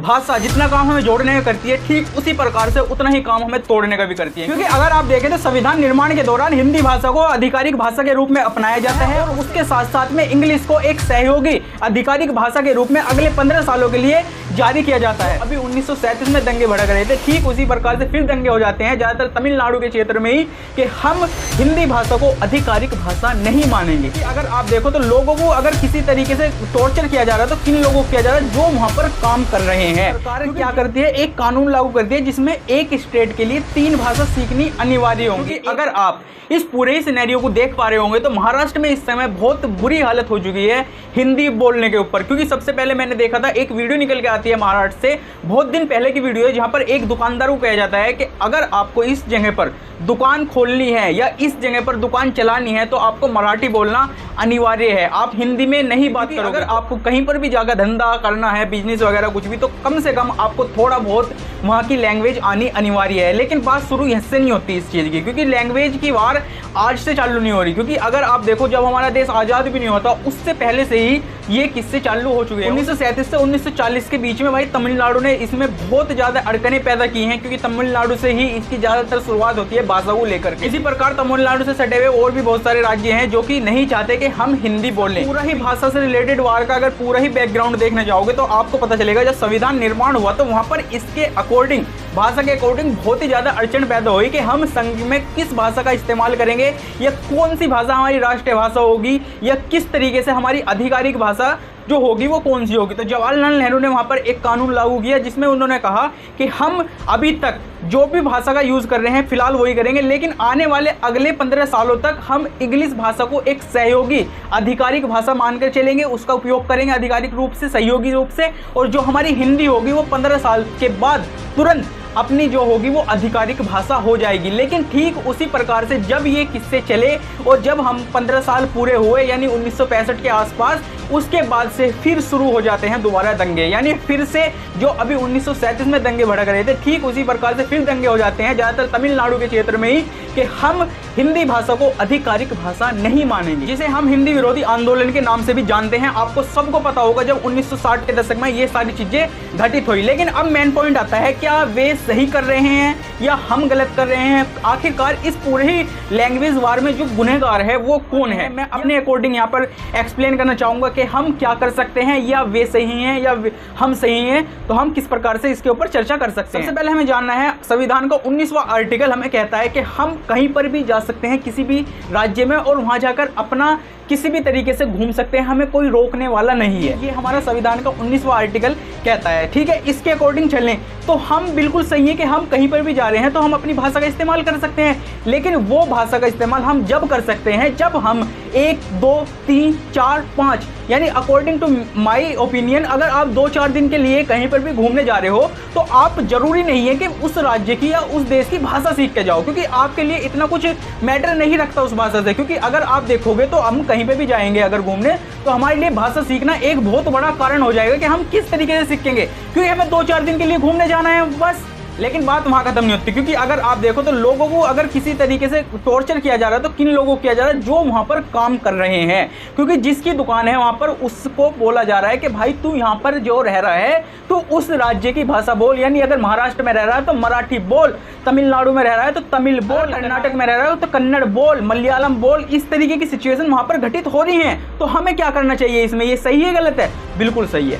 भाषा जितना काम हमें जोड़ने का करती है, ठीक उसी प्रकार से उतना ही काम हमें तोड़ने का भी करती है। क्योंकि अगर आप देखें तो संविधान निर्माण के दौरान हिंदी भाषा को आधिकारिक भाषा के रूप में अपनाया जाता है और उसके साथ साथ में इंग्लिश को एक सहयोगी आधिकारिक भाषा के रूप में अगले 15 सालों के लिए जारी किया जाता है। अभी 1937 में दंगे भड़क रहे थे, ठीक उसी प्रकार से फिर दंगे हो जाते हैं ज्यादातर तमिलनाडु के क्षेत्र में ही कि हम हिंदी भाषा को आधिकारिक भाषा नहीं मानेंगे। कि अगर आप देखो तो लोगों को अगर किसी तरीके से टॉर्चर किया जा रहा है तो किन लोगों को किया जा रहा है, जो वहां पर काम कर रहे हैं। सरकार क्या करती है, एक कानून लागू करती है जिसमें एक स्टेट के लिए 3 भाषा सीखनी अनिवार्य होगी। अगर आप इस पूरे सिनेरियो को देख पा रहे होंगे तो महाराष्ट्र में इस समय बहुत बुरी हालत हो चुकी है हिंदी बोलने के ऊपर। क्योंकि सबसे पहले मैंने देखा था एक वीडियो निकल के आती है महाराष्ट्र से, बहुत दिन पहले की वीडियो है, जहां पर एक दुकानदार को कहा जाता है कि अगर आपको इस जगह पर दुकान खोलनी है या इस जगह पर दुकान चलानी है तो आपको मराठी बोलना अनिवार्य है, आप हिंदी में नहीं बात करोगे। अगर आपको कहीं पर भी जाकर धंधा करना है, बिजनेस वगैरह कुछ भी, तो कम से कम आपको थोड़ा बहुत वहाँ की लैंग्वेज आनी अनिवार्य है। लेकिन बात शुरू यहाँ से नहीं होती इस चीज़ की, क्योंकि लैंग्वेज की वार आज से चालू नहीं हो रही। क्योंकि अगर आप देखो जब हमारा देश आज़ाद भी नहीं होता उससे पहले से ही ये किस्से चालू हो चुके हैं। 1937 से 1940 के बीच में भाई तमिलनाडु ने इसमें बहुत ज़्यादा अड़चनें पैदा की हैं, क्योंकि तमिलनाडु से ही इसकी ज़्यादातर शुरुआत होती है भाषा को लेकर के। इसी प्रकार तमिलनाडु से सटे हुए और भी बहुत सारे राज्य हैं जो कि नहीं चाहते कि हम हिंदी बोलें। पूरा ही भाषा से रिलेटेड वार का अगर पूरा ही बैकग्राउंड देखने जाओगे तो आपको पता चलेगा जब संविधान निर्माण हुआ तो वहाँ पर इसके अकॉर्डिंग, भाषा के अकॉर्डिंग बहुत ही ज़्यादा अड़चन पैदा हुई कि हम संघ में किस भाषा का इस्तेमाल करेंगे या कौन सी भाषा हमारी राष्ट्रीय भाषा होगी या किस तरीके से हमारी आधिकारिक भाषा जो होगी वो कौन सी होगी। तो जवाहरलाल नेहरू ने वहाँ पर एक कानून लागू किया जिसमें उन्होंने कहा कि हम अभी तक जो भी भाषा का यूज़ कर रहे हैं फिलहाल वही करेंगे, लेकिन आने वाले अगले 15 सालों तक हम इंग्लिश भाषा को एक सहयोगी आधिकारिक भाषा मानकर चलेंगे, उसका उपयोग करेंगे आधिकारिक रूप से, सहयोगी रूप से, और जो हमारी हिंदी होगी वो 15 साल के बाद तुरंत अपनी जो होगी वो आधिकारिक भाषा हो जाएगी। लेकिन ठीक उसी प्रकार से जब ये किस्से चले और जब हम 15 साल पूरे हुए यानी 1965 के आसपास, उसके बाद से फिर शुरू हो जाते हैं दोबारा दंगे। यानी फिर से जो अभी 1937 में दंगे भड़क रहे थे ठीक उसी प्रकार से फिर दंगे हो जाते हैं ज़्यादातर तमिलनाडु के क्षेत्र में ही कि हम हिंदी भाषा को आधिकारिक भाषा नहीं मानेंगे, जिसे हम हिंदी विरोधी आंदोलन के नाम से भी जानते हैं। आपको सबको पता होगा जब 1960 के दशक में ये सारी चीज़ें घटित हुई। लेकिन अब मेन पॉइंट आता है, क्या वे सही कर रहे हैं या हम गलत कर रहे हैं? आखिरकार इस पूरे ही लैंग्वेज वार में जो गुनहगार है वो कौन है? मैं अपने अकॉर्डिंग यहाँ पर एक्सप्लेन करना चाहूँगा कि हम क्या कर सकते हैं, या वे सही हैं या हम सही हैं, तो हम किस प्रकार से इसके ऊपर चर्चा कर सकते हैं। सबसे पहले हमें जानना है, संविधान का 19वां आर्टिकल हमें कहता है कि हम कहीं पर भी जा सकते हैं किसी भी राज्य में और वहाँ जाकर अपना किसी भी तरीके से घूम सकते हैं, हमें कोई रोकने वाला नहीं है। ये हमारा संविधान का 19वां आर्टिकल कहता है। ठीक है, इसके अकॉर्डिंग चलें तो हम बिल्कुल सही है कि हम कहीं पर भी जा रहे हैं तो हम अपनी भाषा का इस्तेमाल कर सकते हैं। लेकिन वो भाषा का इस्तेमाल हम जब कर सकते हैं जब हम 1, 2, 3, 4, 5 यानी अकॉर्डिंग टू माई ओपिनियन, अगर आप 2-4 दिन के लिए कहीं पर भी घूमने जा रहे हो तो आप जरूरी नहीं है कि उस राज्य की या उस देश की भाषा सीख के जाओ, क्योंकि आपके लिए इतना कुछ मैटर नहीं रखता उस भाषा से। क्योंकि अगर आप देखोगे तो हम कहीं पे भी जाएंगे अगर घूमने तो हमारे लिए भाषा सीखना एक बहुत बड़ा कारण हो जाएगा कि हम किस तरीके से सीखेंगे, क्योंकि हमें 2-4 दिन के लिए घूमने जाना है बस। लेकिन बात वहाँ खत्म नहीं होती, क्योंकि अगर आप देखो तो लोगों को अगर किसी तरीके से टॉर्चर किया जा रहा है तो किन लोगों को किया जा रहा है, जो वहाँ पर काम कर रहे हैं। क्योंकि जिसकी दुकान है वहाँ पर उसको बोला जा रहा है कि भाई तू यहाँ पर जो रह रहा है तो उस राज्य की भाषा बोल, यानी अगर महाराष्ट्र में रह रहा है तो मराठी बोल, तमिलनाडु में रह रहा है तो तमिल बोल, कर्नाटक में रह रहा है तो कन्नड़ बोल, मलयालम बोल। इस तरीके की सिचुएशन वहाँ पर घटित हो रही है। तो हमें क्या करना चाहिए इसमें? ये सही है गलत है? बिल्कुल सही है,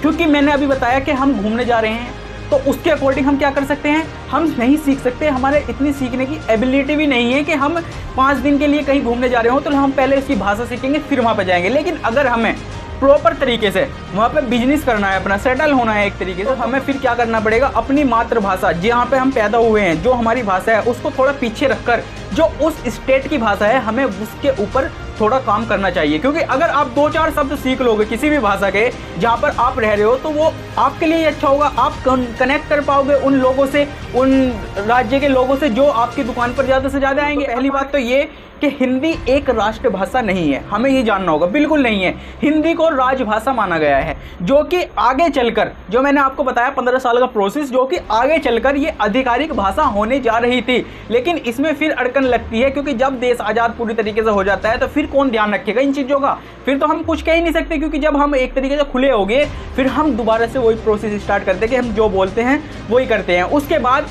क्योंकि मैंने अभी बताया कि हम घूमने जा रहे हैं तो उसके अकॉर्डिंग हम क्या कर सकते हैं, हम नहीं सीख सकते, हमारे इतनी सीखने की एबिलिटी भी नहीं है कि हम 5 दिन के लिए कहीं घूमने जा रहे हो तो हम पहले इसकी भाषा सीखेंगे फिर वहाँ पर जाएंगे। लेकिन अगर हमें प्रॉपर तरीके से वहाँ पे बिजनेस करना है, अपना सेटल होना है एक तरीके से, तो हमें फिर क्या करना पड़ेगा, अपनी मातृभाषा जहाँ पे हम पैदा हुए हैं, जो हमारी भाषा है उसको थोड़ा पीछे रखकर जो उस स्टेट की भाषा है हमें उसके ऊपर थोड़ा काम करना चाहिए। क्योंकि अगर आप 2-4 शब्द सीख लोगे किसी भी भाषा के जहाँ पर आप रह रहे हो तो वो आपके लिए अच्छा होगा। आप कनेक्ट कर पाओगे उन लोगों से, उन राज्य के लोगों से जो आपकी दुकान पर ज़्यादा से ज़्यादा आएंगे। पहली बात तो ये कि हिंदी एक राष्ट्रभाषा नहीं है, हमें ये जानना होगा। बिल्कुल नहीं है, हिंदी को राजभाषा माना गया है, जो कि आगे चलकर, जो मैंने आपको बताया 15 साल का प्रोसेस, जो कि आगे चलकर ये आधिकारिक भाषा होने जा रही थी। लेकिन इसमें फिर अड़कन लगती है, क्योंकि जब देश आज़ाद पूरी तरीके से हो जाता है तो फिर कौन ध्यान रखेगा इन चीज़ों का? फिर तो हम कुछ कह ही नहीं सकते, क्योंकि जब हम एक तरीके से खुले हो गए फिर हम दोबारा से वही प्रोसेस स्टार्ट करते हैं कि हम जो बोलते हैं वही करते हैं। उसके बाद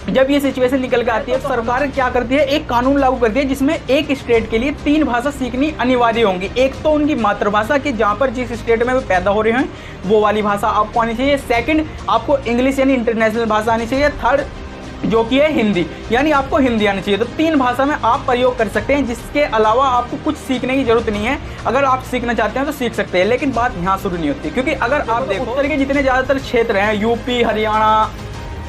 जब ये सिचुएशन निकल के आती है तो सरकार क्या करती है, एक कानून लागू करती है जिसमें एक स्टेट के लिए 3 भाषा सीखनी अनिवार्य होंगी। एक तो उनकी मातृभाषा की, जहाँ पर जिस स्टेट में वो पैदा हो रहे हैं वो वाली भाषा आपको आनी चाहिए। सेकंड, आपको इंग्लिश यानी इंटरनेशनल भाषा आनी चाहिए। थर्ड, जो कि है हिंदी, यानी आपको हिंदी आनी चाहिए। तो 3 भाषा में आप प्रयोग कर सकते हैं, जिसके अलावा आपको कुछ सीखने की जरूरत नहीं है। अगर आप सीखना चाहते हैं तो सीख सकते हैं, लेकिन बात यहाँ शुरू नहीं होती, क्योंकि अगर आप देखो उत्तर के जितने ज़्यादातर क्षेत्र हैं, यूपी, हरियाणा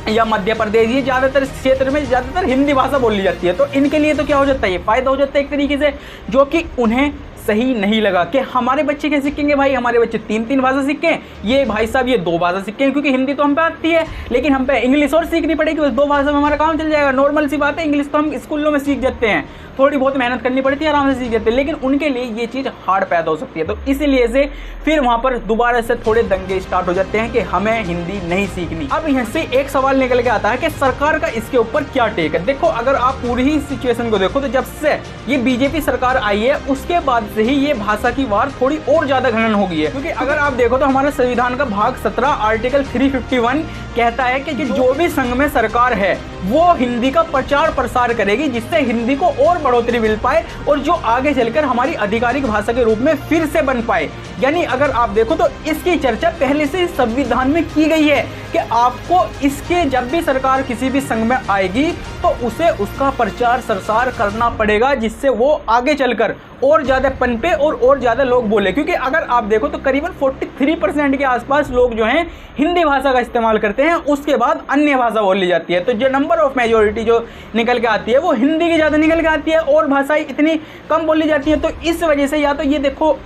या मध्य प्रदेश, ये ज़्यादातर क्षेत्र में ज़्यादातर हिंदी भाषा बोली जाती है। तो इनके लिए तो क्या हो जाता है, ये फ़ायदा हो जाता है एक तरीके से, जो कि उन्हें सही नहीं लगा कि हमारे बच्चे क्या सीखेंगे भाई, हमारे बच्चे 3 भाषा सीखें, ये भाई साहब ये 2 भाषा सीखें, क्योंकि हिंदी तो हम पे आती है, लेकिन हम पे इंग्लिश और सीखनी पड़ेगी, उस 2 भाषा में हमारा काम चल जाएगा। नॉर्मल सी बात है, इंग्लिश तो हम स्कूलों में सीख जाते हैं, थोड़ी बहुत मेहनत करनी पड़ती है, आराम से सीख जाते हैं, लेकिन उनके लिए ये चीज़ हार्ड पैदा हो सकती है। तो इसीलिए से फिर वहाँ पर दोबारा से थोड़े दंगे स्टार्ट हो जाते हैं कि हमें हिंदी नहीं सीखनी। अब यहाँ से एक सवाल निकल के आता है कि सरकार का इसके ऊपर क्या टेक है। देखो, अगर आप पूरी ही सिचुएशन को देखो तो जब से ये बीजेपी सरकार आई है उसके बाद से ही ये भाषा की वार थोड़ी और ज्यादा घनन हो गई है। क्योंकि अगर आप देखो तो हमारे संविधान का भाग 17 आर्टिकल 351 कहता है कि जो भी संघ में सरकार है वो हिंदी का प्रचार प्रसार करेगी, जिससे हिंदी को और बढ़ोतरी मिल पाए और जो आगे चलकर हमारी आधिकारिक भाषा के रूप में फिर से बन पाए। यानी अगर आप देखो तो इसकी चर्चा पहले से संविधान में की गई है कि आपको इसके, जब भी सरकार किसी भी संघ में आएगी तो उसे उसका प्रचार प्रसार करना पड़ेगा, जिससे वो आगे चलकर और ज़्यादा पनपे और ज़्यादा लोग बोले। क्योंकि अगर आप देखो तो करीबन 43% के आसपास लोग जो हैं हिंदी भाषा का इस्तेमाल करते हैं, उसके बाद अन्य भाषा बोली जाती है। तो जो नंबर ऑफ मेजोरिटी जो निकल के आती है वो हिंदी की ज़्यादा निकल के आती है और भाषाएं इतनी कम बोली जाती हैं। तो इस वजह से या तो ये देखो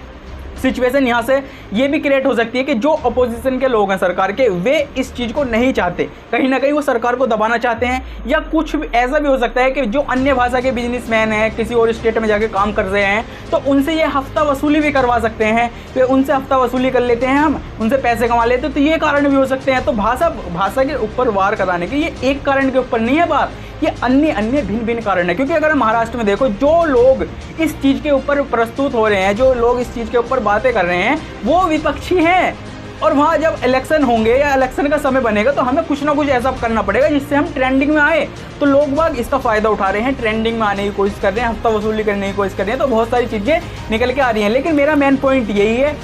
सिचुएशन यहाँ से ये भी क्रिएट हो सकती है कि जो अपोजिशन के लोग हैं सरकार के, वे इस चीज़ को नहीं चाहते, कहीं ना कहीं वो सरकार को दबाना चाहते हैं, या कुछ भी ऐसा भी हो सकता है कि जो अन्य भाषा के बिजनेसमैन हैं, किसी और स्टेट में जाके काम कर रहे हैं, तो उनसे ये हफ्ता वसूली भी करवा सकते हैं, फिर उनसे हफ्ता वसूली कर लेते हैं, हम उनसे पैसे कमा लेते हैं। तो ये कारण भी हो सकते हैं। तो भाषा के ऊपर वार कराने के ये एक कारण के ऊपर नहीं है बात, ये अन्य भिन्न कारण है। क्योंकि अगर महाराष्ट्र में देखो, जो लोग इस चीज़ के ऊपर प्रस्तुत हो रहे हैं, जो लोग इस चीज़ के ऊपर बातें कर रहे हैं, वो विपक्षी हैं। और वहाँ जब इलेक्शन होंगे या इलेक्शन का समय बनेगा तो हमें कुछ ना कुछ ऐसा करना पड़ेगा जिससे हम ट्रेंडिंग में आए। तो लोग बाग इसका फ़ायदा उठा रहे हैं, ट्रेंडिंग में आने की कोशिश कर रहे हैं, हफ्ता वसूली करने की कोशिश कर रहे हैं। तो बहुत सारी चीज़ें निकल के आ रही हैं। लेकिन मेरा मेन पॉइंट यही है,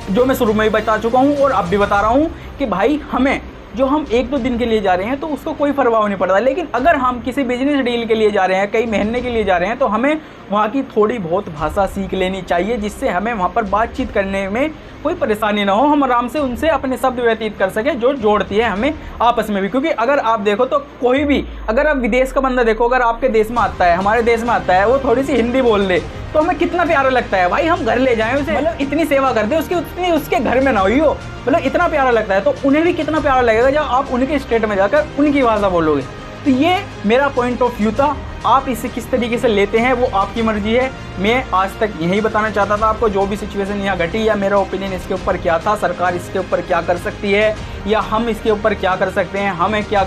जो मैं शुरू में ही बता चुका हूँ और अब भी बता रहा हूँ, कि भाई हमें जो हम 1-2 दिन के लिए जा रहे हैं तो उसको कोई प्रभाव नहीं पड़ता, लेकिन अगर हम किसी बिजनेस डील के लिए जा रहे हैं, कई महीने के लिए जा रहे हैं, तो हमें वहाँ की थोड़ी बहुत भाषा सीख लेनी चाहिए, जिससे हमें वहाँ पर बातचीत करने में कोई परेशानी ना हो, हम आराम से उनसे अपने शब्द व्यतीत कर सकें, जो जोड़ती है हमें आपस में भी। क्योंकि अगर आप देखो तो कोई भी, अगर आप विदेश का बंदा देखो, अगर आपके देश में आता है, हमारे देश में आता है, वो थोड़ी सी हिंदी बोल दे तो हमें कितना प्यारा लगता है भाई, हम घर ले जाएं उसे, मतलब इतनी सेवा कर दे उसकी, उतनी उसके घर में ना हुई हो, मतलब इतना प्यारा लगता है। तो उन्हें भी कितना प्यारा लगेगा जब आप उनके स्टेट में जाकर उनकी भाषा बोलोगे। तो ये मेरा पॉइंट ऑफ व्यू था। आप इसे किस तरीके से लेते हैं वो आपकी मर्जी है। मैं आज तक यही बताना चाहता था आपको, जो भी सिचुएशन यहाँ घटी या मेरा ओपिनियन इसके ऊपर क्या था, सरकार इसके ऊपर क्या कर सकती है या हम इसके ऊपर क्या कर सकते हैं, हमें क्या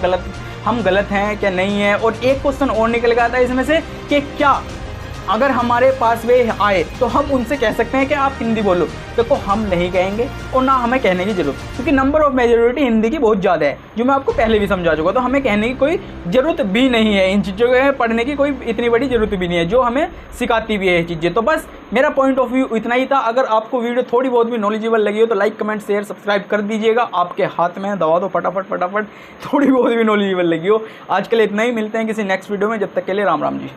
हम गलत हैं क्या नहीं है। और एक क्वेश्चन और निकल गया था इसमें से कि क्या अगर हमारे पास वे आए तो हम उनसे कह सकते हैं कि आप हिंदी बोलो। देखो, हम नहीं कहेंगे और ना हमें कहने की जरूरत, क्योंकि नंबर ऑफ मेजोरिटी हिंदी की बहुत ज़्यादा है, जो मैं आपको पहले भी समझा चुका। तो हमें कहने की कोई ज़रूरत भी नहीं है, इन चीज़ों के पढ़ने की कोई इतनी बड़ी ज़रूरत भी नहीं है, जो हमें सिखाती भी है ये चीज़ें। तो बस मेरा पॉइंट ऑफ व्यू इतना ही था। अगर आपको वीडियो थोड़ी बहुत भी नॉलेजेबल लगी हो तो लाइक, कमेंट, शेयर, सब्सक्राइब कर दीजिएगा। आपके हाथ में दबा दो फटाफट, थोड़ी बहुत भी नॉलेजेबल लगी हो। आज के लिए इतना ही, मिलते हैं किसी नेक्स्ट वीडियो में, जब तक के लिए राम राम जी।